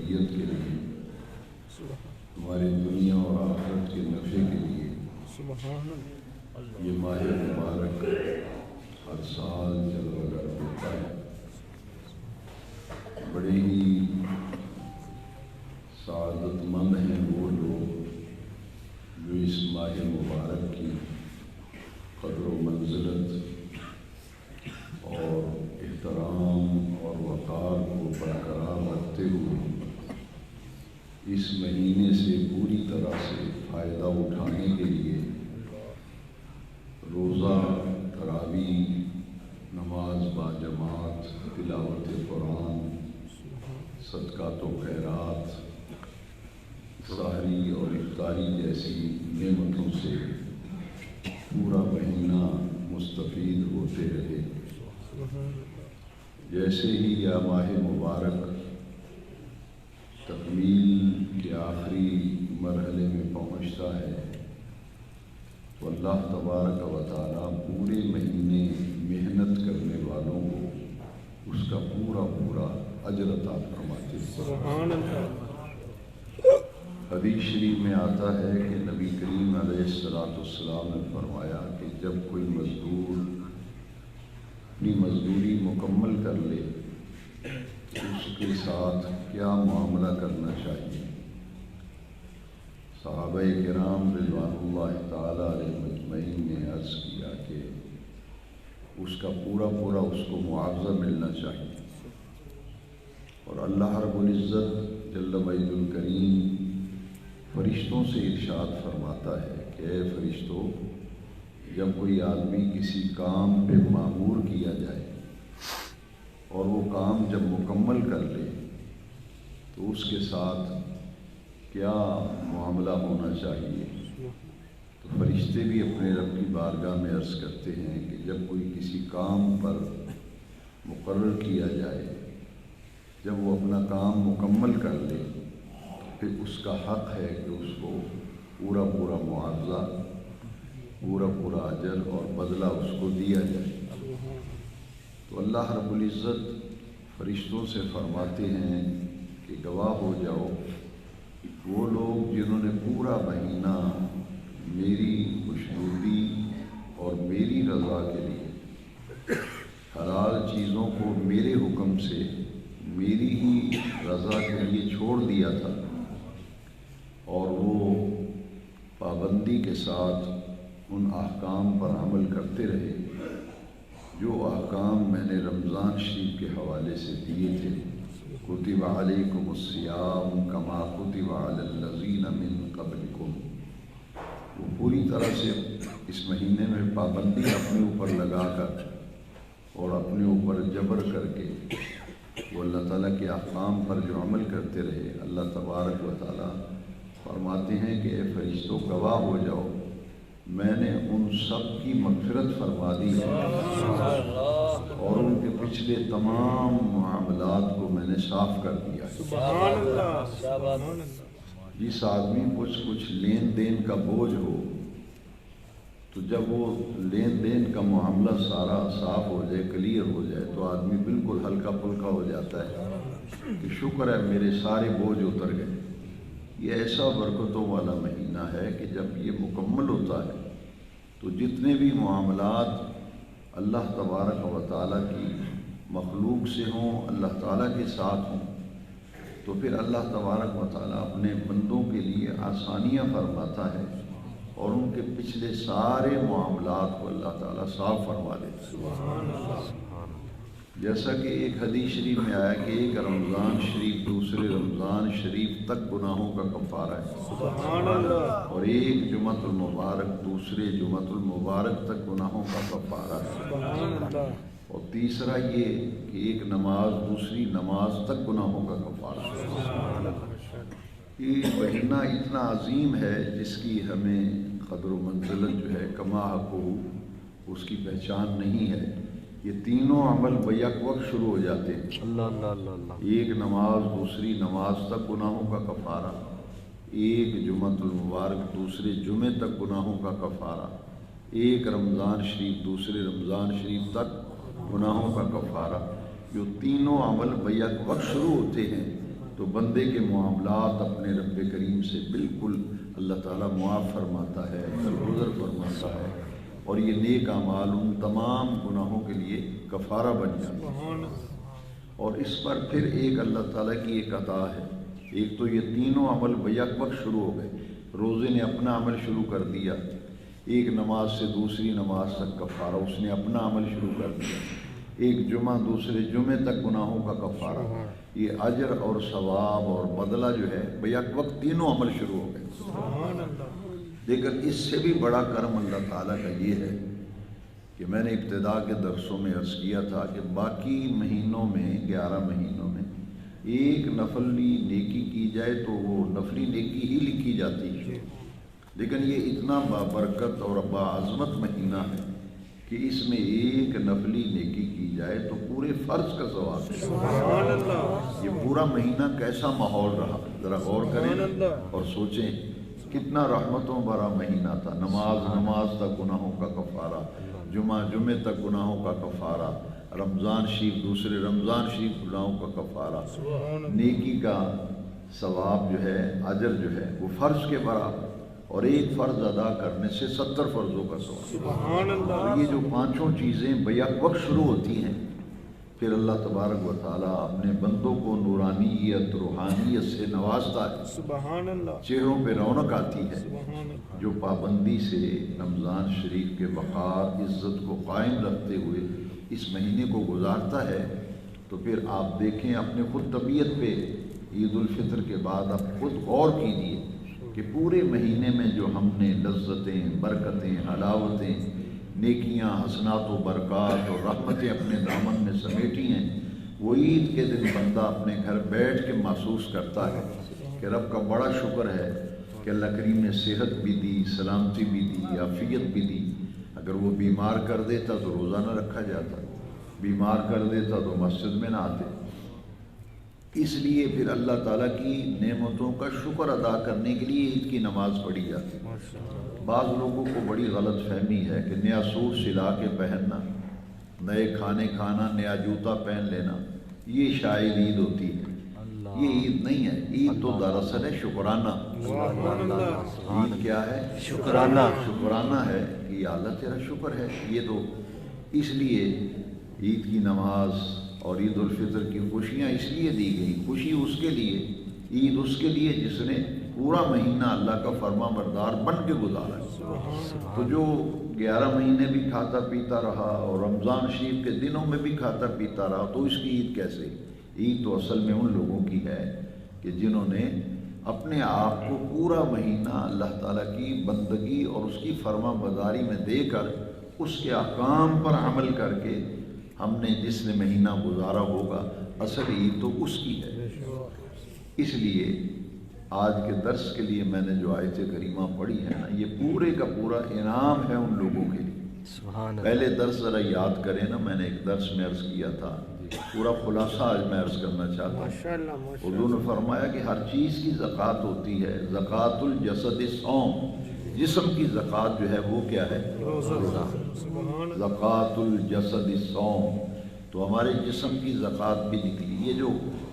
ابدیت کے لیے، ہماری دنیا اور آخرت کے نفع کے لیے یہ ماہ مبارک ہر سال جلوہ گر ہوتا ہے۔ بڑے ہی سعادت مند ہیں وہ لوگ جو اس ماہ مبارک کی قدر و منزلت اور احترام اور وقار کو برقرار رکھتے ہوئے اس مہینے سے پوری طرح سے فائدہ اٹھانے کے لیے روزہ، تراویح، نماز با جماعت، تلاوت قرآن، صدقات و خیرات، سحری اور افطاری جیسی نعمتوں سے پورا مہینہ مستفید ہوتے رہے۔ جیسے ہی یہ ماہ مبارک تکمیل کے آخری مرحلے میں پہنچتا ہے تو اللہ تبارک و تعالیٰ پورے مہینے محنت کرنے والوں کو اس کا پورا اجر عطا فرماتے ہیں۔ سبحان اللہ۔ حدیث شریف میں آتا ہے کہ نبی کریم علیہ السلام نے فرمایا کہ جب کوئی مزدور اپنی مزدوری مکمل کر لے تو اس کے ساتھ کیا معاملہ کرنا چاہیے۔ صحابہ کرام رضوان اللہ تعالیٰ علیہ مجمعین نے عرض کیا کہ اس کا پورا اس کو معاوضہ ملنا چاہیے، اور اللہ رب العزت جل مجد الکریم فرشتوں سے ارشاد فرماتا ہے کہ اے فرشتوں، جب کوئی آدمی کسی کام پہ مامور کیا جائے اور وہ کام جب مکمل کر لے تو اس کے ساتھ کیا معاملہ ہونا چاہیے۔ تو فرشتے بھی اپنے رب کی بارگاہ میں عرض کرتے ہیں کہ جب کوئی کسی کام پر مقرر کیا جائے، جب وہ اپنا کام مکمل کر لے پھر اس کا حق ہے کہ اس کو پورا معاوضہ، پورا اجر اور بدلہ اس کو دیا جائے۔ تو اللہ رب العزت فرشتوں سے فرماتے ہیں کہ گواہ ہو جاؤ وہ لوگ جنہوں نے پورا مہینہ میری خوشنودی اور میری رضا کے لیے حلال چیزوں کو میرے حکم سے میری ہی رضا کے لیے چھوڑ دیا تھا، اور وہ پابندی کے ساتھ ان احکام پر عمل کرتے رہے جو احکام میں نے رمضان شریف کے حوالے سے دیے تھے۔ کتب علیکم الصیام کما کتب علی الذین من قبلکم۔ وہ پوری طرح سے اس مہینے میں پابندی اپنے اوپر لگا کر اور اپنے اوپر جبر کر کے وہ اللہ تعالیٰ کے احکام پر جو عمل کرتے رہے۔ اللہ تبارک و تعالیٰ فرماتے ہیں کہ اے فرشتوں گواہ ہو جاؤ، میں نے ان سب کی مغفرت فرما دی ہے اور ان کے پچھلے تمام معاملات کو میں نے صاف کر دیا ہے۔ سبحان اللہ۔ جس آدمی کو کچھ لین دین کا بوجھ ہو تو جب وہ لین دین کا معاملہ سارا صاف ہو جائے، کلیئر ہو جائے، تو آدمی بالکل ہلکا پھلکا ہو جاتا ہے کہ شکر ہے میرے سارے بوجھ اتر گئے۔ یہ ایسا برکتوں والا مہینہ ہے کہ جب یہ مکمل ہوتا ہے تو جتنے بھی معاملات اللہ تبارک و تعالیٰ کی مخلوق سے ہوں، اللہ تعالیٰ کے ساتھ ہوں، تو پھر اللہ تبارک و تعالیٰ اپنے بندوں کے لیے آسانیاں فرماتا ہے اور ان کے پچھلے سارے معاملات کو اللہ تعالیٰ صاف فرما دیتا ہے۔ جیسا کہ ایک حدیث شریف میں آیا کہ ایک رمضان شریف دوسرے رمضان شریف تک گناہوں کا کفارہ ہے، سبحان اللہ، اور ایک جمعۃ المبارک دوسرے جمعۃ المبارک تک گناہوں کا کفارہ ہے، سبحان اللہ، اور تیسرا یہ کہ ایک نماز دوسری نماز تک گناہوں کا کفارہ ہے، سبحان اللہ۔ یہ مہینہ اتنا عظیم ہے جس کی ہمیں قدر و منزلت جو ہے کما حقہ اس کی پہچان نہیں ہے۔ یہ تینوں عمل بیک وقت شروع ہو جاتے ہیں۔ اللہ ایک نماز دوسری نماز تک گناہوں کا کفارہ، ایک جمعۃ المبارک دوسرے جمعے تک گناہوں کا کفارہ، ایک رمضان شریف دوسرے رمضان شریف تک گناہوں کا کفارہ۔ جو تینوں عمل بیک وقت شروع ہوتے ہیں تو بندے کے معاملات اپنے رب کریم سے بالکل اللہ تعالیٰ معاف فرماتا ہے، درگزر فرماتا ہے، اور یہ نیک اعمال ان تمام گناہوں کے لیے کفارہ بن جاتا ہے۔ اور اس پر پھر ایک اللہ تعالیٰ کی ایک عطا ہے، ایک تو یہ تینوں عمل بیک وقت شروع ہو گئے، روزے نے اپنا عمل شروع کر دیا، ایک نماز سے دوسری نماز تک کفارہ اس نے اپنا عمل شروع کر دیا، ایک جمعہ دوسرے جمعے تک گناہوں کا کفارہ، یہ اجر اور ثواب اور بدلہ جو ہے بیک وقت تینوں عمل شروع ہو گئے۔ لیکن اس سے بھی بڑا کرم اللہ تعالیٰ کا یہ ہے کہ میں نے ابتدا کے درسوں میں عرض کیا تھا کہ باقی مہینوں میں 11 مہینوں میں ایک نفلی نیکی کی جائے تو وہ نفلی نیکی ہی لکھی جاتی ہے، لیکن یہ اتنا بابرکت اور باعظمت مہینہ ہے کہ اس میں ایک نفلی نیکی کی جائے تو پورے فرض کا ثواب ہے۔ سبحان اللہ! یہ پورا مہینہ کیسا ماحول رہا، ذرا غور کریں اور سوچیں، کتنا رحمتوں بھرا مہینہ تھا، نماز تک گناہوں کا کفارہ، جمعے تک گناہوں کا کفارہ، رمضان شریف دوسرے رمضان شریف گناہوں کا کفارہ، نیکی کا ثواب جو ہے، اجر جو ہے وہ فرض کے برابر، اور ایک فرض ادا کرنے سے 70 فرضوں کا ثواب۔ اور یہ جو پانچوں چیزیں بیک وقت شروع ہوتی ہیں، پھر اللہ تبارک و تعالیٰ اپنے بندوں کو نورانیت روحانیت سے نوازتا ہے، سبحان اللہ، چہروں پہ رونق آتی ہے، جو پابندی سے رمضان شریف کے وقار عزت کو قائم رکھتے ہوئے اس مہینے کو گزارتا ہے۔ تو پھر آپ دیکھیں اپنے خود طبیعت پہ، عید الفطر کے بعد آپ خود غور کیجیے کہ پورے مہینے میں جو ہم نے لذتیں، برکتیں، حلاوتیں، نیکیاں، حسنات و برکات اور رحمتیں اپنے دامن میں سمیٹی ہیں، وہ عید کے دن بندہ اپنے گھر بیٹھ کے محسوس کرتا ہے کہ رب کا بڑا شکر ہے کہ اللہ کریم نے صحت بھی دی، سلامتی بھی دی، عافیت بھی دی۔ اگر وہ بیمار کر دیتا تو روزہ نہ رکھا جاتا، بیمار کر دیتا تو مسجد میں نہ آتے۔ اس لیے پھر اللہ تعالیٰ کی نعمتوں کا شکر ادا کرنے کے لیے عید کی نماز پڑھی جاتی ہے۔ بعض لوگوں کو بڑی غلط فہمی ہے کہ نیا سوٹ سلا کے پہننا، نئے کھانے کھانا، نیا جوتا پہن لینا، یہ شاید عید ہوتی ہے۔ یہ عید نہیں ہے، عید تو دراصل ہے شکرانہ۔ عید کیا ہے؟ شکرانہ ہے کہ یا اللہ تیرا شکر ہے۔ یہ تو اس لیے عید کی نماز اور عید الفطر کی خوشیاں اس لیے دی گئی، خوشی اس کے لیے، عید اس کے لیے جس نے پورا مہینہ اللہ کا فرما بردار بن کے گزارا ہے۔ تو جو 11 مہینے بھی کھاتا پیتا رہا اور رمضان شریف کے دنوں میں بھی کھاتا پیتا رہا، تو اس کی عید کیسے؟ عید تو اصل میں ان لوگوں کی ہے کہ جنہوں نے اپنے آپ کو پورا مہینہ اللہ تعالیٰ کی بندگی اور اس کی فرما برداری میں دے کر اس کے احکام پر عمل کر کے ہم نے جس نے مہینہ گزارا ہوگا، اصل عید تو اس کی ہے۔ اس لیے آج کے درس کے لیے میں نے جو آیت کریمہ پڑھی ہے نا، یہ پورے کا پورا انعام ہے ان لوگوں کے لیے۔ پہلے درس ذرا یاد کریں نا، میں نے ایک درس میں عرض کیا تھا، پورا خلاصہ آج میں عرض کرنا چاہتا ہوں۔ حضور نے فرمایا کہ ہر چیز کی زکوٰۃ ہوتی ہے، زکوٰۃ الجسد صوم، جسم کی زکوٰۃ جو ہے وہ کیا ہے؟ روزہ۔ زکوٰۃ الجسد صوم، تو ہمارے جسم کی زکوٰۃ بھی نکلی۔ یہ جو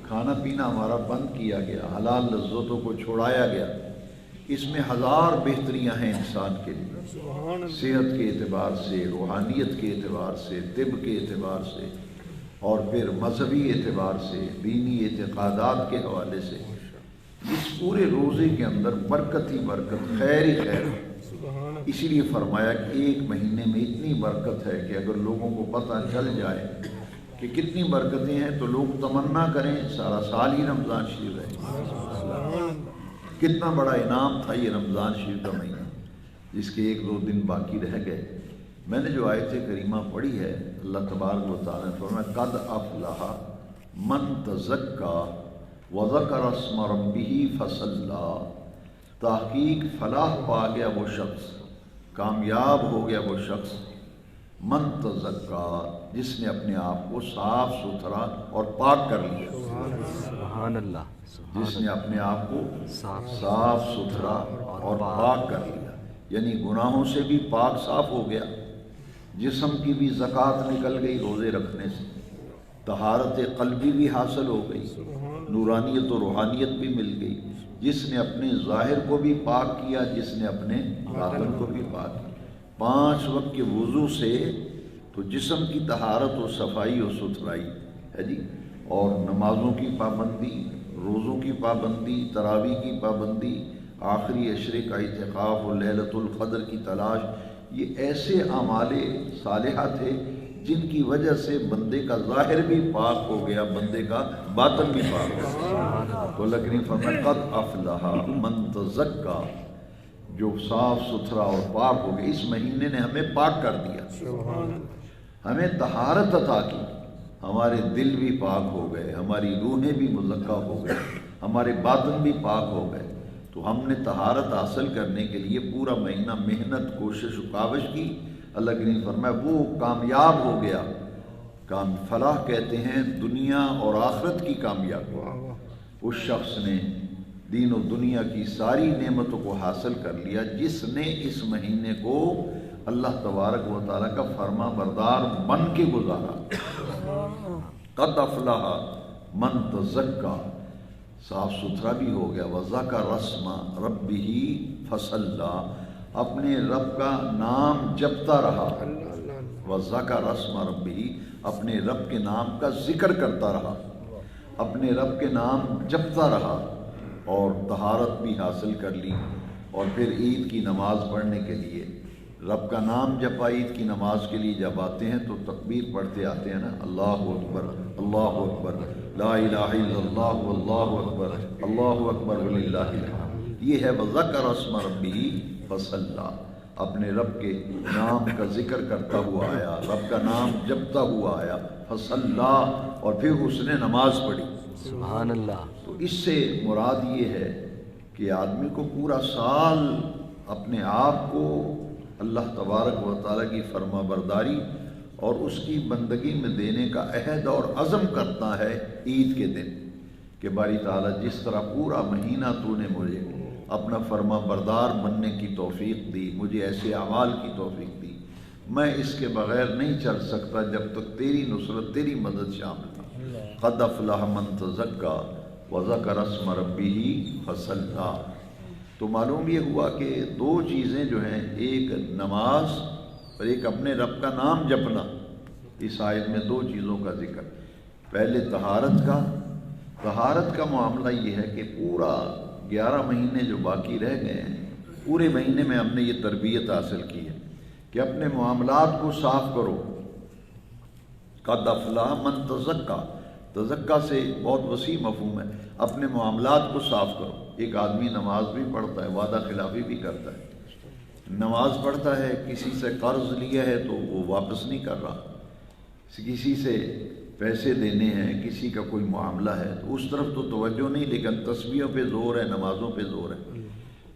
کھانا پینا ہمارا بند کیا گیا، حلال لذتوں کو چھوڑایا گیا، اس میں ہزار بہتریاں ہیں انسان کے لیے، صحت کے اعتبار سے، روحانیت کے اعتبار سے، طب کے اعتبار سے، اور پھر مذہبی اعتبار سے، دینی اعتقادات کے حوالے سے۔ اس پورے روزے کے اندر برکت ہی برکت، خیر ہی خیر۔ اسی لیے فرمایا کہ ایک مہینے میں اتنی برکت ہے کہ اگر لوگوں کو پتہ چل جائے کہ کتنی برکتیں ہیں تو لوگ تمنا کریں سارا سال ہی رمضان شریف رہے۔ کتنا بڑا انعام تھا یہ رمضان شریف کا مہینہ، جس کے 1-2 دن باقی رہ گئے۔ میں نے جو آیت کریمہ پڑھی ہے، اللہ تبارک و تعالیٰ نے فرمایا قد افلح من تزکا وذکر اسم ربہ فصلی، تحقیق فلاح پا گیا وہ شخص، کامیاب ہو گیا وہ شخص، من تزکا، جس نے اپنے آپ کو صاف ستھرا اور پاک کر لیا۔ سبحان اللہ، جس نے اپنے آپ کو صاف ستھرا اور پاک کر لیا، یعنی گناہوں سے بھی پاک صاف ہو گیا، جسم کی بھی زکوٰۃ نکل گئی روزے رکھنے سے، طہارت قلبی بھی حاصل ہو گئی، نورانیت و روحانیت بھی مل گئی، جس نے اپنے ظاہر کو بھی پاک کیا، جس نے اپنے باطن کو بھی پاک کیا۔ 5 وقت کے وضو سے تو جسم کی طہارت و صفائی و ستھرائی ہے جی، اور نمازوں کی پابندی، روزوں کی پابندی، تراویح کی پابندی، آخری عشرے کا اعتکاف و لیلۃ القدر کی تلاش، یہ ایسے اعمال صالحہ تھے جن کی وجہ سے بندے کا ظاہر بھی پاک ہو گیا، بندے کا باطن بھی پاک ہو گیا۔ تو اللہ کریم فرمایا قد افلح من تزکا، جو صاف ستھرا اور پاک ہو گیا۔ اس مہینے نے ہمیں پاک کر دیا، ہمیں طہارت عطا کی، ہمارے دل بھی پاک ہو گئے، ہماری روحیں بھی مزکہ ہو گئے، ہمارے باطن بھی پاک ہو گئے۔ تو ہم نے طہارت حاصل کرنے کے لیے پورا مہینہ محنت، کوشش و کاوش کی۔ اللہ کریم فرمایا وہ کامیاب ہو گیا۔ فلاح کہتے ہیں دنیا اور آخرت کی کامیابی، اس شخص نے دین و دنیا کی ساری نعمتوں کو حاصل کر لیا جس نے اس مہینے کو اللہ تبارک و تعالیٰ کا فرما بردار بن کے گزارا۔ قد افلح من تزکا، صاف ستھرا بھی ہو گیا، وذکر اسم ربہ فصلی، اپنے رب کا نام جپتا رہا، وذکر اسم ربہ، اپنے رب کے نام کا ذکر کرتا رہا، اپنے رب کے نام جپتا رہا، اور طہارت بھی حاصل کر لی۔ اور پھر عید کی نماز پڑھنے کے لیے رب کا نام جپا۔ عید کی نماز کے لیے جب آتے ہیں تو تکبیر پڑھتے آتے ہیں نا، اللہ اکبر اللہ اکبر لا الہ الا اللہ واللہ اکبر اللہ اکبر وللہ الحمد۔ یہ ہے وذکر اسم ربہ فصلی، اپنے رب کے نام کا ذکر کرتا ہوا آیا، رب کا نام جپتا ہوا آیا، فصلی، اور پھر اس نے نماز پڑھی۔ سبحان اللہ۔ تو اس سے مراد یہ ہے کہ آدمی کو پورا سال اپنے آپ کو اللہ تبارک و تعالیٰ کی فرما برداری اور اس کی بندگی میں دینے کا عہد اور عزم کرتا ہے عید کے دن، کہ باری تعالیٰ جس طرح پورا مہینہ تو نے مجھے اپنا فرما بردار بننے کی توفیق دی، مجھے ایسے اعمال کی توفیق دی، میں اس کے بغیر نہیں چل سکتا جب تک تیری نصرت، تیری مدد شامل نہ۔ قد افلح من تزکا وذکر اسم ربہ فصلی۔ تو معلوم یہ ہوا کہ 2 چیزیں جو ہیں، ایک نماز اور ایک اپنے رب کا نام جپنا، اس آیت میں 2 چیزوں کا ذکر۔ پہلے طہارت کا معاملہ یہ ہے کہ پورا 11 مہینے جو باقی رہ گئے ہیں، پورے مہینے میں ہم نے یہ تربیت حاصل کی ہے کہ اپنے معاملات کو صاف کرو۔ قد افلح من تزکا، تزکا سے بہت وسیع مفہوم ہے، اپنے معاملات کو صاف کرو۔ ایک آدمی نماز بھی پڑھتا ہے، وعدہ خلافی بھی کرتا ہے، نماز پڑھتا ہے، کسی سے قرض لیا ہے تو وہ واپس نہیں کر رہا، کسی سے پیسے دینے ہیں، کسی کا کوئی معاملہ ہے تو اس طرف تو توجہ نہیں، لیکن تسبیحوں پہ زور ہے، نمازوں پہ زور ہے۔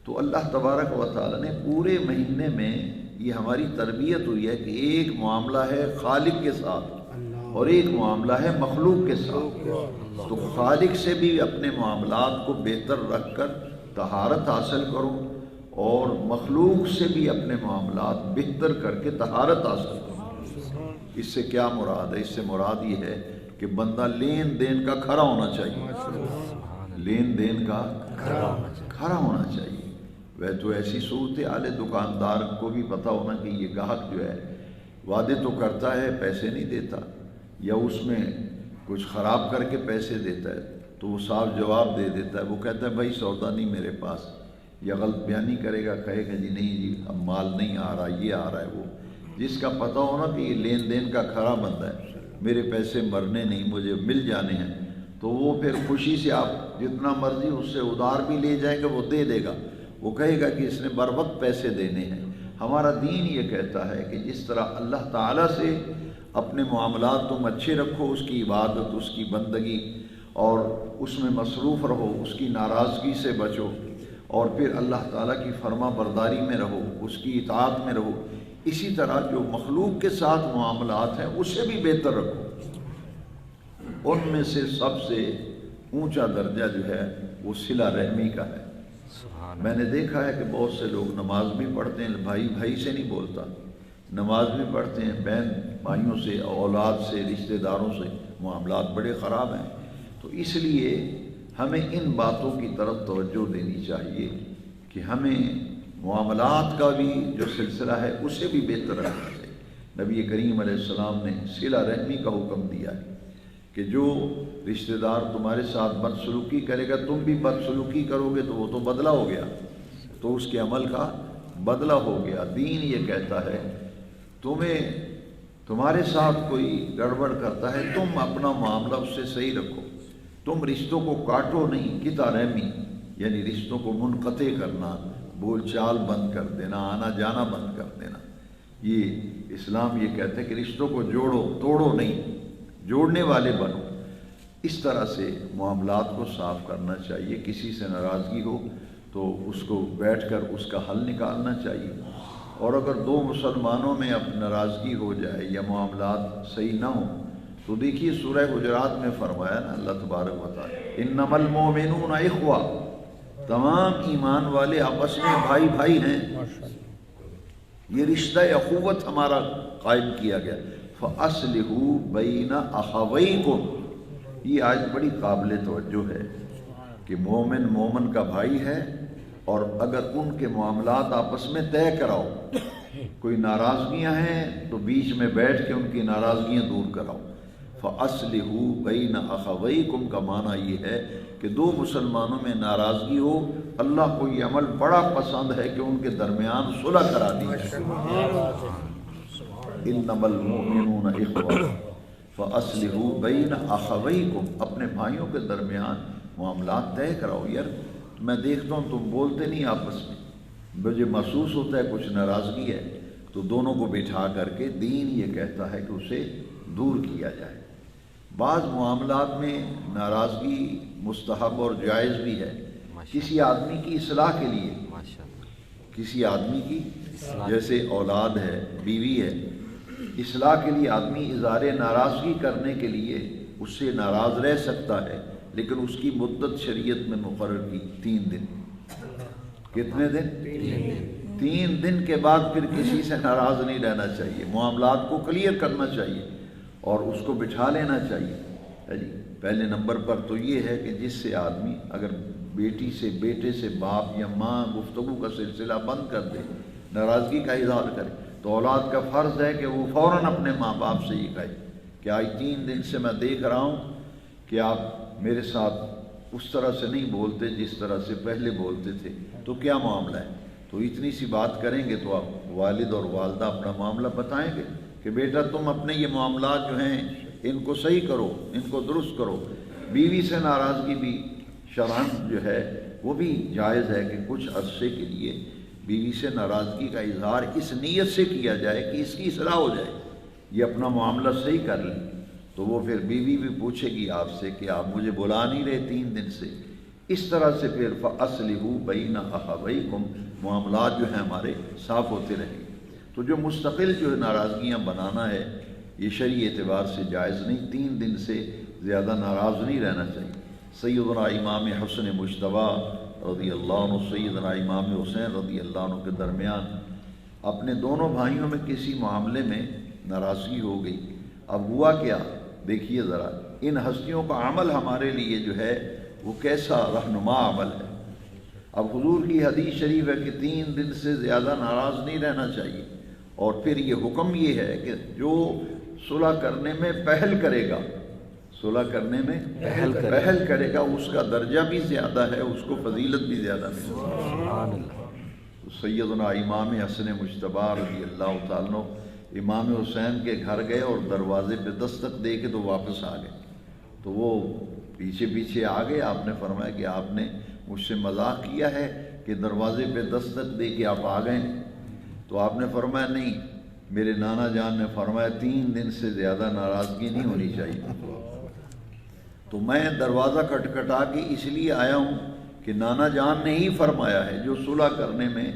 تو اللہ تبارک و تعالیٰ نے پورے مہینے میں یہ ہماری تربیت ہوئی ہے کہ ایک معاملہ ہے خالق کے ساتھ اور ایک معاملہ ہے مخلوق کے ساتھ۔ تو خالق سے بھی اپنے معاملات کو بہتر رکھ کر طہارت حاصل کرو، اور مخلوق سے بھی اپنے معاملات بہتر کر کے طہارت حاصل کرو۔ اس سے کیا مراد ہے؟ اس سے مراد یہ ہے کہ بندہ لین دین کا کھرا ہونا چاہیے، لین دین کا کھرا ہونا چاہیے۔ وہ تو ایسی صورتحال ہے، دکاندار کو بھی پتہ ہونا کہ یہ گاہک جو ہے وعدے تو کرتا ہے، پیسے نہیں دیتا، یا اس میں کچھ خراب کر کے پیسے دیتا ہے تو وہ صاف جواب دے دیتا ہے، وہ کہتا ہے بھائی سودا نہیں میرے پاس، یا غلط بیانی کرے گا، کہے گا جی نہیں جی اب مال نہیں آ رہا، یہ آ رہا ہے۔ وہ جس کا پتہ ہونا کہ یہ لین دین کا کھرا بندہ ہے، میرے پیسے مرنے نہیں، مجھے مل جانے ہیں، تو وہ پھر خوشی سے آپ جتنا مرضی اس سے ادھار بھی لے جائیں گے، وہ دے دے گا، وہ کہے گا کہ اس نے بر وقت پیسے دینے ہیں۔ ہمارا دین یہ کہتا ہے کہ جس طرح اللہ تعالیٰ سے اپنے معاملات تم اچھے رکھو، اس کی عبادت، اس کی بندگی، اور اس میں مصروف رہو، اس کی ناراضگی سے بچو، اور پھر اللہ تعالیٰ کی فرما برداری میں رہو، اس کی اطاعت میں رہو، اسی طرح جو مخلوق کے ساتھ معاملات ہیں اسے بھی بہتر رکھو۔ ان میں سے سب سے اونچا درجہ جو ہے وہ صلہ رحمی کا ہے۔ میں نے دیکھا ہے کہ بہت سے لوگ نماز بھی پڑھتے ہیں، بھائی بھائی سے نہیں بولتا، نماز بھی پڑھتے ہیں، بہن بھائیوں سے، اولاد سے، رشتہ داروں سے معاملات بڑے خراب ہیں۔ تو اس لیے ہمیں ان باتوں کی طرف توجہ دینی چاہیے کہ ہمیں معاملات کا بھی جو سلسلہ ہے اسے بھی بہتر رکھنا چاہیے۔ نبی کریم علیہ السلام نے صلہ رحمی کا حکم دیا ہے کہ جو رشتہ دار تمہارے ساتھ بدسلوکی کرے گا تم بھی بدسلوکی کرو گے تو وہ تو بدلہ ہو گیا، تو اس کے عمل کا بدلہ ہو گیا۔ دین یہ کہتا ہے تمہارے ساتھ کوئی گڑبڑ کرتا ہے تم اپنا معاملہ اس سے صحیح رکھو، تم رشتوں کو کاٹو نہیں، قطع رحمی یعنی رشتوں کو منقطع کرنا، بول چال بند کر دینا، آنا جانا بند کر دینا۔ یہ اسلام یہ کہتا ہے کہ رشتوں کو جوڑو، توڑو نہیں، جوڑنے والے بنو۔ اس طرح سے معاملات کو صاف کرنا چاہیے۔ کسی سے ناراضگی ہو تو اس کو بیٹھ کر اس کا حل نکالنا چاہیے، اور اگر دو مسلمانوں میں اب ناراضگی ہو جائے یا معاملات صحیح نہ ہوں تو دیکھیے سورہ حجرات میں فرمایا نا اللہ تبارک و تعالی انما المؤمنون اخوہ، تمام ایمان والے آپس میں بھائی بھائی ہیں۔ یہ رشتہ اخوت ہمارا قائم کیا گیا۔ فَأَصْلِحُوا بَيْنَ أَخَوَيْكُمْ، یہ آج بڑی قابل توجہ ہے کہ مومن مومن کا بھائی ہے، اور اگر ان کے معاملات آپس میں طے کراؤ، کوئی ناراضگیاں ہیں تو بیچ میں بیٹھ کے ان کی ناراضگیاں دور کراؤ۔ فَأَصْلِحُوا بَيْنَ أَخَوَيْكُمْ کا معنی یہ ہے کہ دو مسلمانوں میں ناراضگی ہو، اللہ کو یہ عمل بڑا پسند ہے کہ ان کے درمیان صلح کرا دی جائے۔ انما المؤمنون اخوہ فاصلحوا بین اخویکم، اپنے بھائیوں کے درمیان معاملات طے کراؤ۔ یار میں دیکھتا ہوں تم بولتے نہیں آپس میں، مجھے محسوس ہوتا ہے کچھ ناراضگی ہے، تو دونوں کو بٹھا کر کے دین یہ کہتا ہے کہ اسے دور کیا جائے۔ بعض معاملات میں ناراضگی مستحب اور جائز بھی ہے، کسی آدمی کی اصلاح کے لیے، کسی آدمی کی جیسے اولاد ہے، بیوی ہے، اصلاح کے لیے آدمی اظہار ناراضگی کرنے کے لیے اس سے ناراض رہ سکتا ہے، لیکن اس کی مدت شریعت میں مقرر کی 3 دن۔ کتنے دن؟ 3 دن کے بعد پھر کسی سے ناراض نہیں رہنا چاہیے، معاملات کو کلیئر کرنا چاہیے اور اس کو بٹھا لینا چاہیے۔ جی پہلے نمبر پر تو یہ ہے کہ جس سے آدمی اگر بیٹی سے، بیٹے سے، باپ یا ماں گفتگو کا سلسلہ بند کر دے، ناراضگی کا اظہار کرے، تو اولاد کا فرض ہے کہ وہ فوراً اپنے ماں باپ سے یہ کہے کہ آج 3 دن سے میں دیکھ رہا ہوں کہ آپ میرے ساتھ اس طرح سے نہیں بولتے جس طرح سے پہلے بولتے تھے، تو کیا معاملہ ہے؟ تو اتنی سی بات کریں گے تو آپ والد اور والدہ اپنا معاملہ بتائیں گے کہ بیٹا تم اپنے یہ معاملات جو ہیں ان کو صحیح کرو، ان کو درست کرو۔ بیوی سے ناراضگی بھی شرعاً جو ہے وہ بھی جائز ہے کہ کچھ عرصے کے لیے بیوی سے ناراضگی کا اظہار اس نیت سے کیا جائے کہ اس کی اصلاح ہو جائے، یہ اپنا معاملہ صحیح کر لیں، تو وہ پھر بیوی بھی پوچھے گی آپ سے کہ آپ مجھے بلا نہیں رہے 3 دن سے۔ اس طرح سے پھر فَأَصْلِحُوا بَيْنَ أَخَوَيْكُمْ معاملات جو ہیں ہمارے صاف ہوتے رہیں گے۔ تو جو مستقل جو ناراضگیاں بنانا ہے یہ شرعی اعتبار سے جائز نہیں، 3 دن سے زیادہ ناراض نہیں رہنا چاہیے۔ سیدنا امام حسن مجتبیٰ رضی اللہ عنہ، سیدنا امام حسین رضی اللہ عنہ کے درمیان اپنے دونوں بھائیوں میں کسی معاملے میں ناراضگی ہو گئی۔ اب ہوا کیا دیکھیے ذرا، ان ہستیوں کا عمل ہمارے لیے جو ہے وہ کیسا رہنما عمل ہے۔ اب حضور کی حدیث شریف ہے کہ 3 دن سے زیادہ ناراض نہیں رہنا چاہیے، اور پھر یہ حکم یہ ہے کہ جو صلح کرنے میں پہل کرے گا، صلح کرنے میں پہل کرے گا، اس کا درجہ بھی زیادہ ہے، اس کو فضیلت بھی زیادہ ملتی ہے۔ سیدنا امام حسن مجتبیٰ رضی اللہ تعالیٰ عنہ امام حسین کے گھر گئے اور دروازے پہ دستک دے کے تو واپس آ گئے، تو وہ پیچھے پیچھے آ گئے۔ آپ نے فرمایا کہ آپ نے مجھ سے مذاق کیا ہے کہ دروازے پہ دستک دے کے آپ آ گئے؟ تو آپ نے فرمایا نہیں، میرے نانا جان نے فرمایا 3 دن سے زیادہ ناراضگی نہیں ہونی چاہیے، تو میں دروازہ کھٹکھٹا کے اس لیے آیا ہوں کہ نانا جان نے ہی فرمایا ہے جو صلح کرنے میں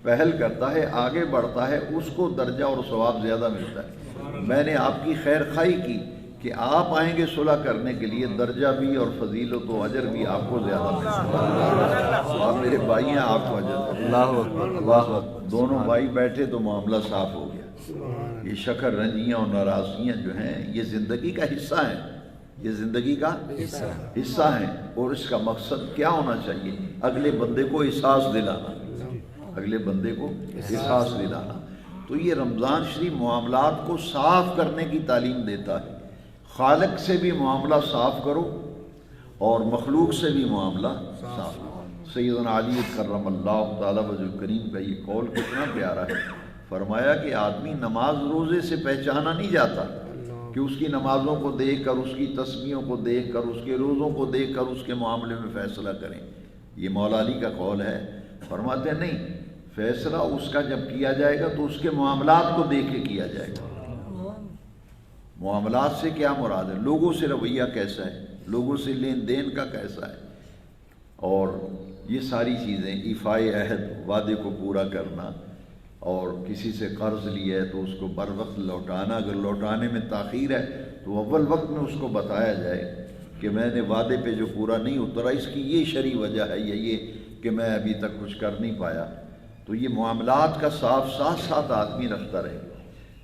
پہل کرتا ہے، آگے بڑھتا ہے، اس کو درجہ اور ثواب زیادہ ملتا ہے۔ میں نے آپ کی خیر خواہی کی کہ آپ آئیں گے صلح کرنے کے لیے، درجہ بھی اور فضیلت و اجر بھی آپ کو زیادہ ملتا ہے۔ آپ میرے بھائی ہیں، آپ کو اجر۔ اللہ دونوں بھائی بیٹھے تو معاملہ صاف ہو گیا۔ یہ شکر رنجیاں اور ناراضگیاں جو ہیں یہ زندگی کا حصہ ہیں، یہ زندگی کا حصہ ہیں، اور اس کا مقصد کیا ہونا چاہیے؟ اگلے بندے کو احساس دلانا، اگلے بندے کو احساس دلانا۔ تو یہ رمضان شریف معاملات کو صاف کرنے کی تعلیم دیتا ہے۔ خالق سے بھی معاملہ صاف کرو اور مخلوق سے بھی معاملہ صاف کرو۔ سیدنا علی کرم اللہ تعالیٰ وجہ کریم کا یہ قول کتنا پیارا ہے، فرمایا کہ آدمی نماز روزے سے پہچانا نہیں جاتا کہ اس کی نمازوں کو دیکھ کر، اس کی تسبیحوں کو دیکھ کر، اس کے روزوں کو دیکھ کر اس کے معاملے میں فیصلہ کریں۔ یہ مولا علی کا قول ہے، فرماتے ہیں نہیں، فیصلہ اس کا جب کیا جائے گا تو اس کے معاملات کو دیکھ کے کیا جائے گا۔ معاملات سے کیا مراد ہے؟ لوگوں سے رویہ کیسا ہے، لوگوں سے لین دین کا کیسا ہے، اور یہ ساری چیزیں، ایفائے عہد، وعدے کو پورا کرنا، اور کسی سے قرض لیا ہے تو اس کو بر وقت لوٹانا، اگر لوٹانے میں تاخیر ہے تو اول وقت میں اس کو بتایا جائے کہ میں نے وعدے پہ جو پورا نہیں اترا اس کی یہ شرعی وجہ ہے، یا یہ کہ میں ابھی تک کچھ کر نہیں پایا۔ تو یہ معاملات کا صاف ساتھ آدمی رکھتا رہے۔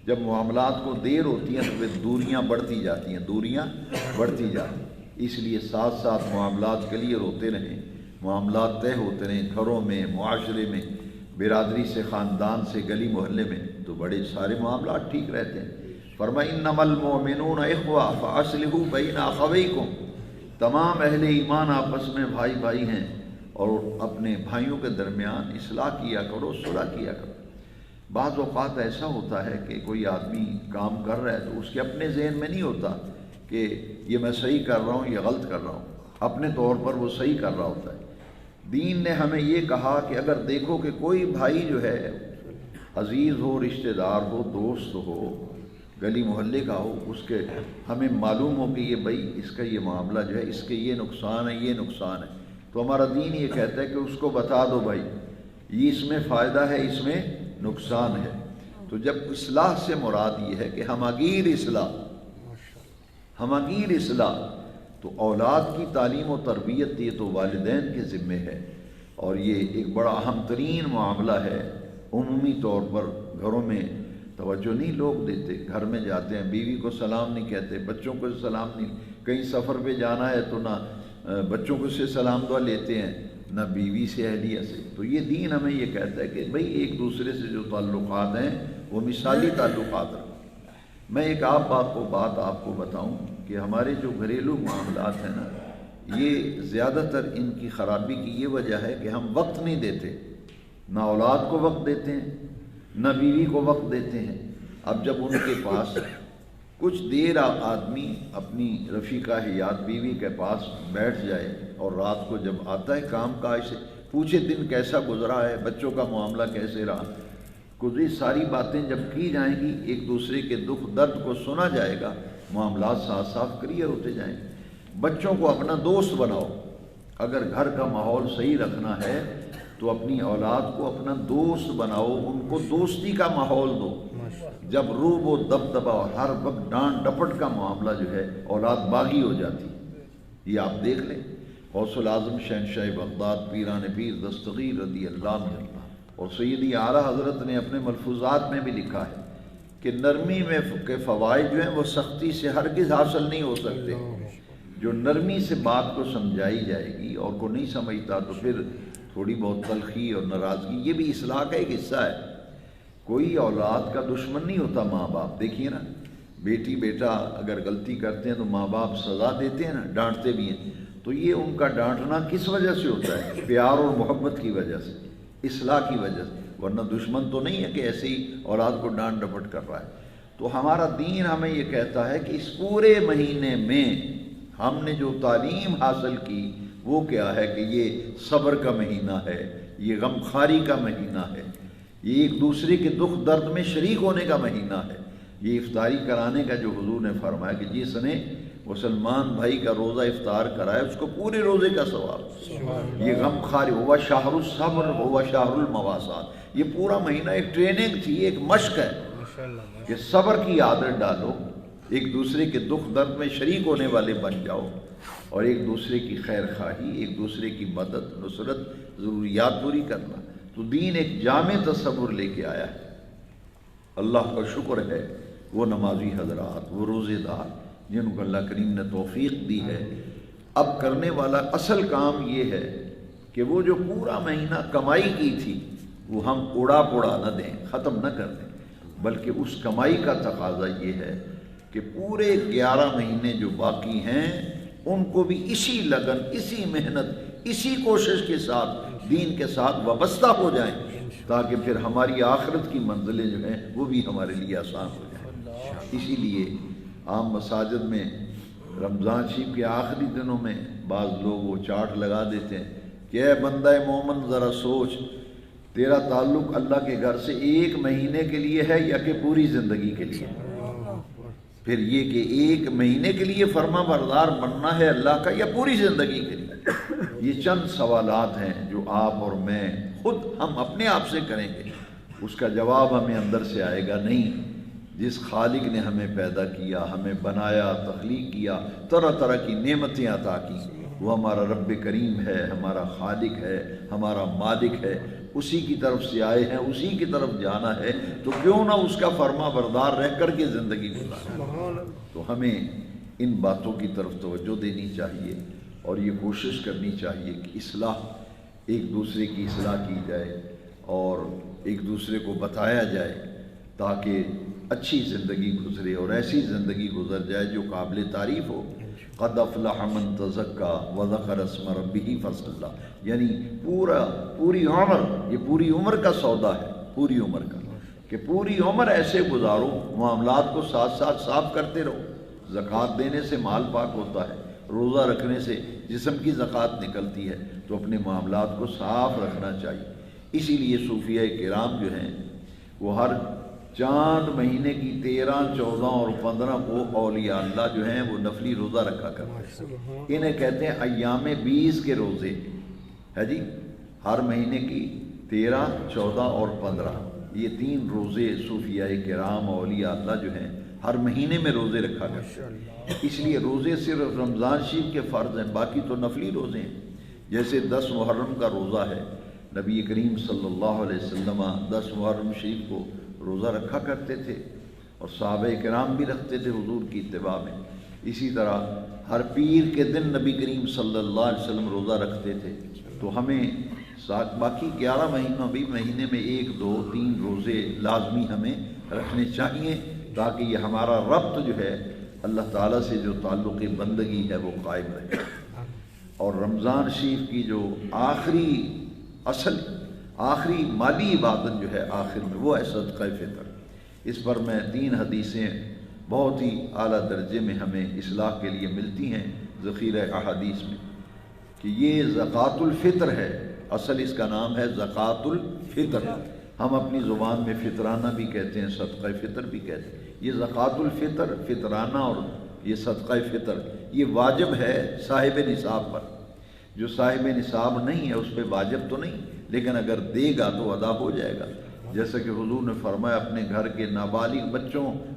جب معاملات کو دیر ہوتی ہیں تو پھر دوریاں بڑھتی جاتی ہیں، دوریاں بڑھتی جاتی ہیں۔ اس لیے ساتھ معاملات کلیئر ہوتے رہیں، معاملات طے ہوتے رہیں، گھروں میں، معاشرے میں، برادری سے، خاندان سے، گلی محلے میں، تو بڑے سارے معاملات ٹھیک رہتے ہیں۔ فرمایا انما المؤمنون اخوہ فاصلحوا بین اخویکم، تمام اہل ایمان آپس میں بھائی بھائی ہیں، اور اپنے بھائیوں کے درمیان اصلاح کیا کرو، صلح کیا کرو۔ بعض اوقات ایسا ہوتا ہے کہ کوئی آدمی کام کر رہا ہے تو اس کے اپنے ذہن میں نہیں ہوتا کہ یہ میں صحیح کر رہا ہوں یا غلط کر رہا ہوں، اپنے طور پر وہ صحیح کر رہا ہوتا ہے۔ دین نے ہمیں یہ کہا کہ اگر دیکھو کہ کوئی بھائی جو ہے عزیز ہو، رشتہ دار ہو، دوست ہو، گلی محلے کا ہو، اس کے ہمیں معلوم ہو کہ یہ بھائی اس کا یہ معاملہ جو ہے، اس کے یہ نقصان ہے، یہ نقصان ہے، تو ہمارا دین یہ کہتا ہے کہ اس کو بتا دو بھائی یہ اس میں فائدہ ہے، اس میں نقصان ہے۔ تو جب اصلاح سے مراد یہ ہے کہ ہمگیر اصلاح، تو اولاد کی تعلیم و تربیت یہ تو والدین کے ذمے ہے، اور یہ ایک بڑا اہم ترین معاملہ ہے۔ عمومی طور پر گھروں میں توجہ نہیں لوگ دیتے، گھر میں جاتے ہیں بیوی کو سلام نہیں کہتے، بچوں کو سلام نہیں، کہیں سفر پہ جانا ہے تو نہ بچوں کو سے سلام دعا لیتے ہیں، نہ بیوی سے، اہلیہ سے۔ تو یہ دین ہمیں یہ کہتا ہے کہ بھئی ایک دوسرے سے جو تعلقات ہیں وہ مثالی تعلقات رکھو۔ میں ایک بات آپ کو بتاؤں کہ ہمارے جو گھریلو معاملات ہیں نا، یہ زیادہ تر ان کی خرابی کی یہ وجہ ہے کہ ہم وقت نہیں دیتے، نہ اولاد کو وقت دیتے ہیں، نہ بیوی کو وقت دیتے ہیں۔ اب جب ان کے پاس کچھ دیر آدمی اپنی رفیقہ حیات بیوی کے پاس بیٹھ جائے، اور رات کو جب آتا ہے کام کاج سے پوچھے دن کیسا گزرا ہے، بچوں کا معاملہ کیسے رہا، کچھ یہ ساری باتیں جب کی جائیں گی، ایک دوسرے کے دکھ درد کو سنا جائے گا، معاملات صاف کلیئر ہوتے جائیں گے۔ بچوں کو اپنا دوست بناؤ، اگر گھر کا ماحول صحیح رکھنا ہے تو اپنی اولاد کو اپنا دوست بناؤ، ان کو دوستی کا ماحول دو۔ جب روب و دبدبا ہر وقت ڈانٹ ڈپٹ کا معاملہ جو ہے، اولاد باغی ہو جاتی۔ یہ آپ دیکھ لیں، غوث العظم شہنشاہ بغداد پیران پیر دستگیر رضی اللہ عنہ اور سیدی اعلیٰ حضرت نے اپنے ملفوظات میں بھی لکھا ہے کہ نرمی میں کے فوائد جو ہیں وہ سختی سے ہرگز حاصل نہیں ہو سکتے۔ جو نرمی سے بات کو سمجھائی جائے گی اور کو نہیں سمجھتا تو پھر تھوڑی بہت تلخی اور ناراضگی، یہ بھی اصلاح کا ایک حصہ ہے۔ کوئی اولاد کا دشمن نہیں ہوتا ماں باپ۔ دیکھیے نا، بیٹی بیٹا اگر غلطی کرتے ہیں تو ماں باپ سزا دیتے ہیں نا، ڈانٹتے بھی ہیں، تو یہ ان کا ڈانٹنا کس وجہ سے ہوتا ہے؟ پیار اور محبت کی وجہ سے، اصلاح کی وجہ سے، ورنہ دشمن تو نہیں ہے کہ ایسے ہی اولاد کو ڈانٹ ڈپٹ کر رہا ہے۔ تو ہمارا دین ہمیں یہ کہتا ہے کہ اس پورے مہینے میں ہم نے جو تعلیم حاصل کی وہ کیا ہے کہ یہ صبر کا مہینہ ہے، یہ غمخواری کا مہینہ ہے، یہ ایک دوسرے کے دکھ درد میں شریک ہونے کا مہینہ ہے۔ یہ افطاری کرانے کا جو حضور نے فرمایا کہ جس نے مسلمان بھائی کا روزہ افطار کرائے اس کو پورے روزے کا ثواب۔ یہ غمخواری ہوا شہر الصبر ہوا شہر المواسات، یہ پورا مہینہ ایک ٹریننگ تھی، ایک مشق ہے کہ صبر کی عادت ڈالو، ایک دوسرے کے دکھ درد میں شریک ہونے والے بن جاؤ، اور ایک دوسرے کی خیر خواہی، ایک دوسرے کی مدد، نصرت، ضروریات پوری کرنا۔ تو دین ایک جامع تصور لے کے آیا ہے۔ اللہ کا شکر ہے وہ نمازی حضرات، وہ روزے دار جن کو اللہ کریم نے توفیق دی ہے۔ اب کرنے والا اصل کام یہ ہے کہ وہ جو پورا مہینہ کمائی کی تھی وہ ہم اڑا پڑا نہ دیں، ختم نہ کر دیں، بلکہ اس کمائی کا تقاضا یہ ہے کہ پورے 11 مہینے جو باقی ہیں ان کو بھی اسی لگن، اسی محنت، اسی کوشش کے ساتھ دین کے ساتھ وابستہ ہو جائیں، تاکہ پھر ہماری آخرت کی منزلیں جو ہیں وہ بھی ہمارے لیے آسان ہو جائیں۔ اسی لیے عام مساجد میں رمضان شریف کے آخری دنوں میں بعض لوگ وہ چارٹ لگا دیتے ہیں کہ اے بندہ مومن ذرا سوچ، تیرا تعلق اللہ کے گھر سے 1 مہینے کے لیے ہے یا کہ پوری زندگی کے لیے؟ پھر یہ کہ 1 مہینے کے لیے فرما بردار بننا ہے اللہ کا یا پوری زندگی کے لیے؟ یہ چند سوالات ہیں جو آپ اور میں خود ہم اپنے آپ سے کریں گے، اس کا جواب ہمیں اندر سے آئے گا نہیں۔ جس خالق نے ہمیں پیدا کیا، ہمیں بنایا، تخلیق کیا، طرح طرح کی نعمتیں عطا کی، وہ ہمارا رب کریم ہے، ہمارا خالق ہے، ہمارا مالک ہے، اسی کی طرف سے آئے ہیں، اسی کی طرف جانا ہے، تو کیوں نہ اس کا فرما بردار رہ کر کے زندگی گزاریں۔ تو ہمیں ان باتوں کی طرف توجہ دینی چاہیے اور یہ کوشش کرنی چاہیے کہ اصلاح، ایک دوسرے کی اصلاح کی جائے اور ایک دوسرے کو بتایا جائے تاکہ اچھی زندگی گزرے اور ایسی زندگی گزر جائے جو قابل تعریف ہو۔ قد افلح من تزکا وذکر اسم ربہ فصلی، یعنی پوری عمر، یہ پوری عمر کا سودا ہے، پوری عمر کا، کہ پوری عمر ایسے گزارو، معاملات کو ساتھ ساتھ صاف کرتے رہو۔ زکوٰۃ دینے سے مال پاک ہوتا ہے، روزہ رکھنے سے جسم کی زکوٰۃ نکلتی ہے، تو اپنے معاملات کو صاف رکھنا چاہیے۔ اسی لیے صوفیہ کرام جو ہیں وہ ہر چاند مہینے کی 13، 14 اور 15 کو اولیاء اللہ جو ہیں وہ نفلی روزہ رکھا کرتے ہیں۔ انہیں کہتے ہیں ایام 20 کے روزے، ہے جی، ہر مہینے کی 13، 14 اور 15، یہ 3 روزے صوفیہ کرام اولیاء اللہ جو ہیں ہر مہینے میں روزے رکھا کرتے ہیں۔ اس لیے روزے صرف رمضان شریف کے فرض ہیں، باقی تو نفلی روزے ہیں۔ جیسے 10 محرم کا روزہ ہے، نبی کریم صلی اللہ علیہ وسلم 10 محرم شریف کو روزہ رکھا کرتے تھے اور صحابہ کرام بھی رکھتے تھے حضور کی اتباع میں۔ اسی طرح ہر پیر کے دن نبی کریم صلی اللہ علیہ وسلم روزہ رکھتے تھے۔ تو ہمیں باقی 11 مہینے میں 1، 2، 3 روزے لازمی ہمیں رکھنے چاہیے تاکہ یہ ہمارا ربط جو ہے اللہ تعالیٰ سے جو تعلق بندگی ہے وہ قائم رہے۔ اور رمضان شریف کی جو آخری مالی عبادت جو ہے آخر میں وہ ہے صدقہ فطر۔ اس پر میں 3 حدیثیں بہت ہی اعلیٰ درجے میں ہمیں اصلاح کے لیے ملتی ہیں ذخیرہ احادیث میں، کہ یہ زکوٰۃ الفطر ہے، اصل اس کا نام ہے زکوٰۃ الفطر۔ ہم اپنی زبان میں فطرانہ بھی کہتے ہیں، صدقہ فطر بھی کہتے ہیں۔ یہ زکوٰۃ الفطر، فطرانہ اور یہ صدقہ فطر، یہ واجب ہے صاحب نصاب پر۔ جو صاحب نصاب نہیں ہے اس پہ واجب تو نہیں، لیکن اگر دے گا تو ادا ہو جائے گا۔ جیسا کہ حضور نے فرمایا اپنے گھر کے نابالغ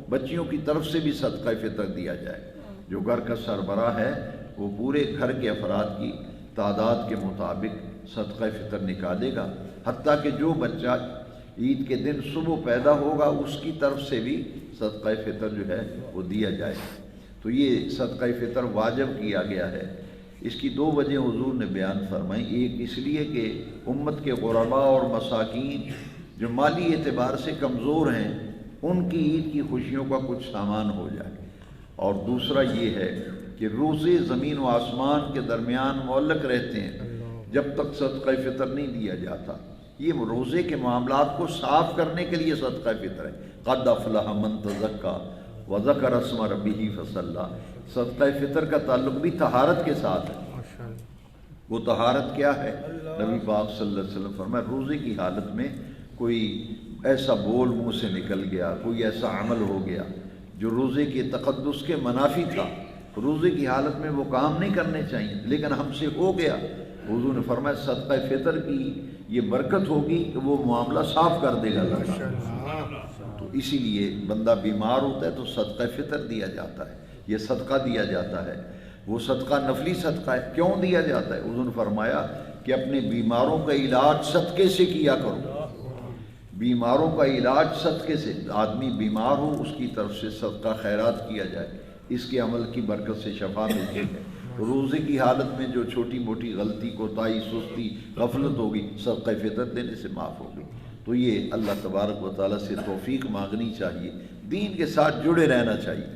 بچیوں کی طرف سے بھی صدقہ فطر دیا جائے۔ جو گھر کا سربراہ ہے وہ پورے گھر کے افراد کی تعداد کے مطابق صدقہ فطر نکالے گا، حتیٰ کہ جو بچہ عید کے دن صبح پیدا ہوگا اس کی طرف سے بھی صدقہ فطر جو ہے وہ دیا جائے۔ تو یہ صدقہ فطر واجب کیا گیا ہے۔ اس کی 2 وجہ حضور نے بیان فرمائی۔ ایک اس لیے کہ امت کے غرباء اور مساکین جو مالی اعتبار سے کمزور ہیں ان کی عید کی خوشیوں کا کچھ سامان ہو جائے، اور دوسرا یہ ہے کہ روزے زمین و آسمان کے درمیان معلق رہتے ہیں جب تک صدقہ فطر نہیں دیا جاتا۔ یہ روزے کے معاملات کو صاف کرنے کے لیے صدقہ فطر ہے۔ قد افلح من تزکا وذکر اسم ربہ فصلی۔ صدقہ فطر کا تعلق بھی طہارت کے ساتھ ہے۔ وہ طہارت کیا ہے؟ نبی پاک صلی اللہ علیہ وسلم فرمایا روزے کی حالت میں کوئی ایسا بول منہ سے نکل گیا، کوئی ایسا عمل ہو گیا جو روزے کے تقدس کے منافی تھا، روزے کی حالت میں وہ کام نہیں کرنے چاہیے، لیکن ہم سے ہو گیا، حضور نے فرمایا صدقہ فطر کی یہ برکت ہوگی کہ وہ معاملہ صاف کر دے گا اللہ تعالیٰ۔ تو اسی لیے بندہ بیمار ہوتا ہے تو صدقہ فطر دیا جاتا ہے، یہ صدقہ دیا جاتا ہے۔ وہ صدقہ نفلی صدقہ ہے۔ کیوں دیا جاتا ہے؟ حضور نے فرمایا کہ اپنے بیماروں کا علاج صدقے سے کیا کرو۔ بیماروں کا علاج صدقے سے، آدمی بیمار ہو اس کی طرف سے صدقہ خیرات کیا جائے، اس کے عمل کی برکت سے شفا ملتی ہے۔ روزے کی حالت میں جو چھوٹی موٹی غلطی، کوتاہی، سستی، غفلت ہوگی، صدقہ فطر دینے سے معاف ہوگی۔ تو یہ اللہ تبارک و تعالیٰ سے توفیق مانگنی چاہیے، دین کے ساتھ جڑے رہنا چاہیے،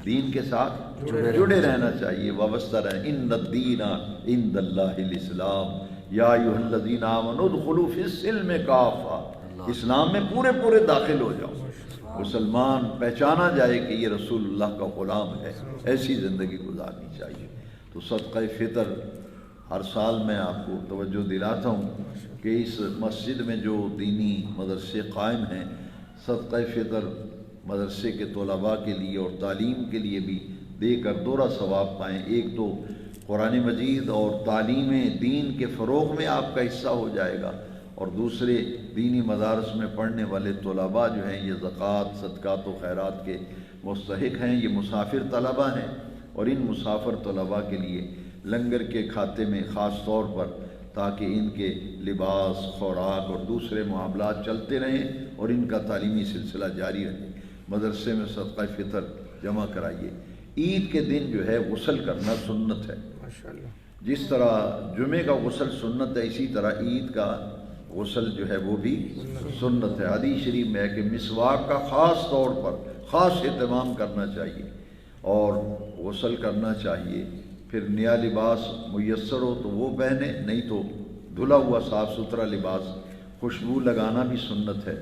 دین کے ساتھ جڑے رہنا چاہیے، وابستہ رہنا۔ ان الدین عند اللہ الاسلام یا ایھا الذین آمنوا ادخلوا فی السلم کافہ، اسلام میں پورے داخل ہو جاؤ۔ مسلمان پہچانا جائے کہ یہ رسول اللہ کا غلام ہے، ایسی زندگی گزارنی چاہیے۔ تو صدقہ فطر ہر سال میں آپ کو توجہ دلاتا ہوں کہ اس مسجد میں جو دینی مدرسے قائم ہیں، صدقہ فطر مدرسے کے طلباء کے لیے اور تعلیم کے لیے بھی دے کر دوہرا ثواب پائیں۔ ایک تو قرآن مجید اور تعلیم دین کے فروغ میں آپ کا حصہ ہو جائے گا، اور دوسرے دینی مدارس میں پڑھنے والے طلباء جو ہیں یہ زکوٰۃ، صدقات و خیرات کے مستحق ہیں، یہ مسافر طلباء ہیں، اور ان مسافر طلباء کے لیے لنگر کے کھاتے میں خاص طور پر، تاکہ ان کے لباس، خوراک اور دوسرے معاملات چلتے رہیں اور ان کا تعلیمی سلسلہ جاری رہے، مدرسے میں صدقہ فطر جمع کرائیے۔ عید کے دن جو ہے غسل کرنا سنت ہے، جس طرح جمعے کا غسل سنت ہے، اسی طرح عید کا غسل جو ہے وہ بھی سنت ہے۔ حدیث شریف میں ہے کہ مسواک کا خاص طور پر خاص اہتمام کرنا چاہیے اور غسل کرنا چاہیے۔ پھر نیا لباس میسر ہو تو وہ پہنے، نہیں تو دھلا ہوا صاف ستھرا لباس۔ خوشبو لگانا بھی سنت ہے۔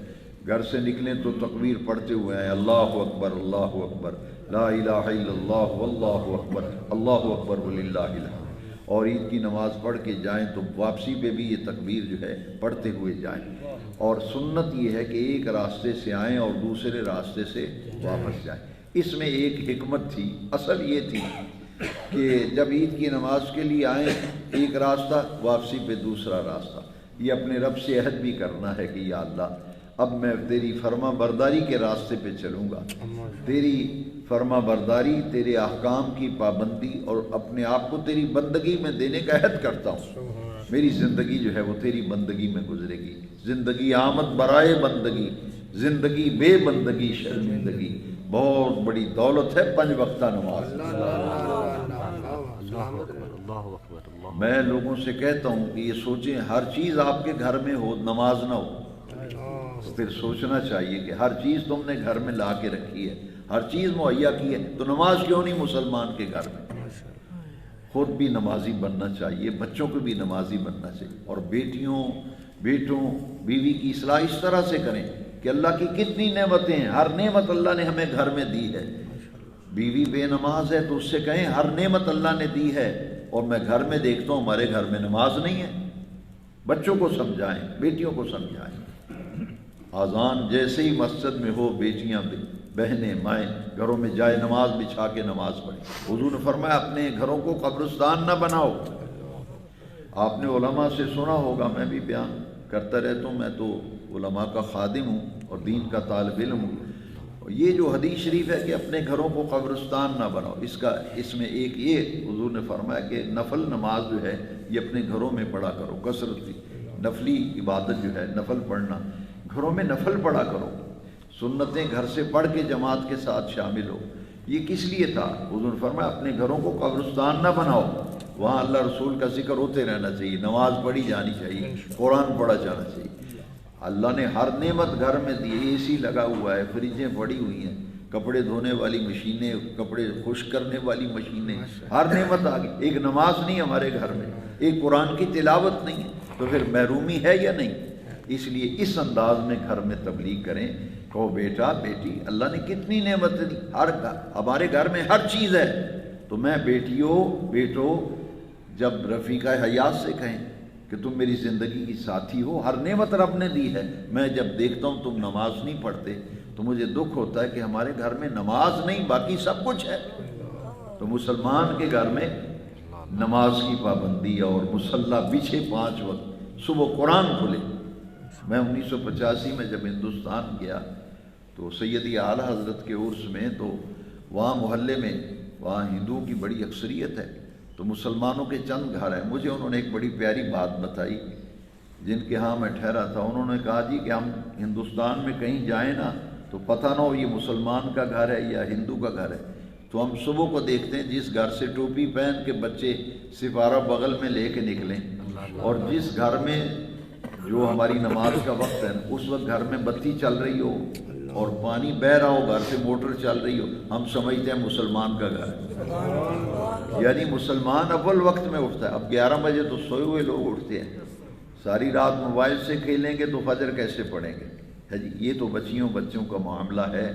گھر سے نکلیں تو تکبیر پڑھتے ہوئے آئیں، اللہ اکبر اللہ اکبر لا الہ الا اللہ واللہ اکبر اللہ اکبر وللہ الحمد۔ اور عید کی نماز پڑھ کے جائیں تو واپسی پہ بھی یہ تکبیر جو ہے پڑھتے ہوئے جائیں۔ اور سنت یہ ہے کہ ایک راستے سے آئیں اور دوسرے راستے سے واپس جائیں۔ اس میں ایک حکمت تھی، اصل یہ تھی کہ جب عید کی نماز کے لیے آئیں ایک راستہ، واپسی پہ دوسرا راستہ، یہ اپنے رب سے عہد بھی کرنا ہے کہ یا اللہ اب میں تیری فرما برداری کے راستے پہ چلوں گا، تیری فرما برداری، تیرے احکام کی پابندی اور اپنے آپ کو تیری بندگی میں دینے کا عہد کرتا ہوں۔ میری زندگی جو ہے وہ تیری بندگی میں گزرے گی۔ زندگی آمد برائے بندگی، زندگی بے بندگی شرمندگی۔ بہت بڑی دولت ہے 5 وقتہ نماز۔ میں لوگوں سے کہتا ہوں کہ یہ سوچیں ہر چیز آپ کے گھر میں ہو، نماز نہ ہو، پھر سوچنا چاہیے کہ ہر چیز تم نے گھر میں لا کے رکھی ہے، ہر چیز مہیا کی ہے، تو نماز کیوں نہیں مسلمان کے گھر میں؟ خود بھی نمازی بننا چاہیے، بچوں کو بھی نمازی بننا چاہیے، اور بیٹیوں، بیٹوں، بیوی کی اصلاح اس طرح سے کریں کہ اللہ کی کتنی نعمتیں ہیں، ہر نعمت اللہ نے ہمیں گھر میں دی ہے۔ بیوی بے نماز ہے تو اس سے کہیں ہر نعمت اللہ نے دی ہے، اور میں گھر میں دیکھتا ہوں ہمارے گھر میں نماز نہیں ہے۔ بچوں کو سمجھائیں، بیٹیوں کو سمجھائیں۔ اذان جیسے ہی مسجد میں ہو، بیٹیاں بہنیں مائیں گھروں میں جائے نماز بچھا کے نماز پڑھیں۔ حضور نے فرمایا اپنے گھروں کو قبرستان نہ بناؤ۔ آپ نے علماء سے سنا ہوگا، میں بھی بیان کرتا رہتا ہوں، میں تو علماء کا خادم ہوں اور دین کا طالب علم ہوں۔ یہ جو حدیث شریف ہے کہ اپنے گھروں کو قبرستان نہ بناؤ، اس میں ایک یہ حضور نے فرمایا کہ نفل نماز جو ہے یہ اپنے گھروں میں پڑھا کرو، کثرت نفلی عبادت جو ہے نفل پڑھنا، گھروں میں نفل پڑھا کرو، سنتیں گھر سے پڑھ کے جماعت کے ساتھ شامل ہو۔ یہ کس لیے تھا؟ حضور نے فرمایا اپنے گھروں کو قبرستان نہ بناؤ، وہاں اللہ رسول کا ذکر ہوتے رہنا چاہیے، نماز پڑھی جانی چاہیے، قرآن پڑھا جانا چاہیے۔ اللہ نے ہر نعمت گھر میں دی، اے سی لگا ہوا ہے، فریجیں پڑی ہوئی ہیں، کپڑے دھونے والی مشینیں، کپڑے خشک کرنے والی مشینیں، ہر نعمت آ گئی۔ ایک نماز نہیں ہمارے گھر میں، ایک قرآن کی تلاوت نہیں ہے، تو پھر محرومی ہے یا نہیں؟ اس لیے اس انداز میں گھر میں تبلیغ کریں، کہو بیٹا بیٹی اللہ نے کتنی نعمتیں دی، ہمارے گھر میں ہر چیز ہے، تو میں بیٹیوں بیٹو جب رفیقہ حیات سے کہیں کہ تم میری زندگی کی ساتھی ہو، ہر نعمت رب نے دی ہے، میں جب دیکھتا ہوں تم نماز نہیں پڑھتے تو مجھے دکھ ہوتا ہے کہ ہمارے گھر میں نماز نہیں باقی سب کچھ ہے۔ تو مسلمان کے گھر میں نماز کی پابندی اور مصلی بچھے 5 وقت، صبح قرآن کھلے۔ میں 1985 میں جب ہندوستان گیا تو سیدی اعلیٰ حضرت کے عرس میں، تو وہاں محلے میں وہاں ہندوؤں کی بڑی اکثریت ہے، تو مسلمانوں کے چند گھر ہیں۔ مجھے انہوں نے ایک بڑی پیاری بات بتائی، جن کے ہاں میں ٹھہرا تھا۔ انہوں نے کہا جی کہ ہم ہندوستان میں کہیں جائیں نا تو پتہ نہ ہو یہ مسلمان کا گھر ہے یا ہندو کا گھر ہے، تو ہم صبح کو دیکھتے ہیں جس گھر سے ٹوپی پہن کے بچے سپارہ بغل میں لے کے نکلیں، اور جس گھر میں جو ہماری نماز کا وقت ہے اس وقت گھر میں بتی چل رہی ہو اور پانی بہہ رہا ہو، گھر سے موٹر چل رہی ہو، ہم سمجھتے ہیں مسلمان کا گھر ہے۔ یعنی مسلمان اول وقت میں اٹھتا ہے۔ اب 11 بجے تو سوئے ہوئے لوگ اٹھتے ہیں، ساری رات موبائل سے کھیلیں گے تو فجر کیسے پڑھیں گے؟ ہے جی، یہ تو بچوں کا معاملہ ہے۔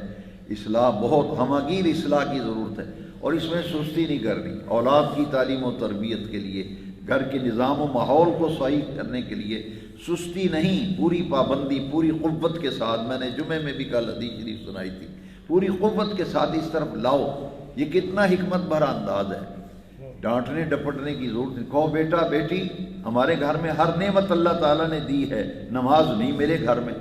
اصلاح بہت ہمگیر اصلاح کی ضرورت ہے، اور اس میں سستی نہیں کرنی۔ اولاد کی تعلیم و تربیت کے لیے، گھر کے نظام و ماحول کو صحیح کرنے کے لیے سستی نہیں، پوری پابندی، پوری قوت کے ساتھ۔ میں نے جمعے میں بھی کل حدیث شریف سنائی تھی، پوری قوت کے ساتھ اس طرف لاؤ۔ یہ کتنا حکمت بھرا انداز ہے، ڈانٹنے ڈپٹنے کی ضرورت نہیں۔ کہو بیٹا بیٹی ہمارے گھر میں ہر نعمت اللہ تعالیٰ نے دی ہے، نماز نہیں میرے گھر میں۔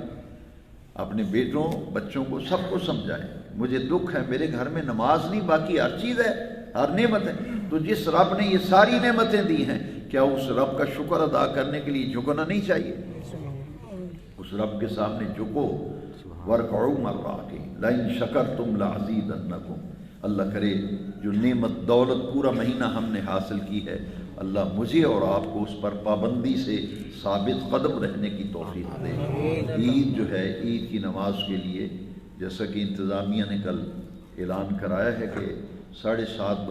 اپنے بیٹوں بچوں کو سب کو سمجھائیں، مجھے دکھ ہے میرے گھر میں نماز نہیں، باقی ہر چیز ہے، ہر نعمت ہے۔ تو جس رب نے یہ ساری نعمتیں دی ہیں، کیا اس رب کا شکر ادا کرنے کے لیے جھکنا نہیں چاہیے؟ اس رب کے سامنے جھکو۔ وَارْكَعُوا مَعَ الرَّاكِعِينَ لَئِن شَكَرْتُمْ لَأَزِيدَنَّكُمْ۔ اللہ کرے جو نعمت دولت پورا مہینہ ہم نے حاصل کی ہے، اللہ مجھے اور آپ کو اس پر پابندی سے ثابت قدم رہنے کی توفیق دے۔ عید جو ہے، عید کی نماز کے لیے جیسا کہ انتظامیہ نے کل اعلان کرایا ہے کہ 7:30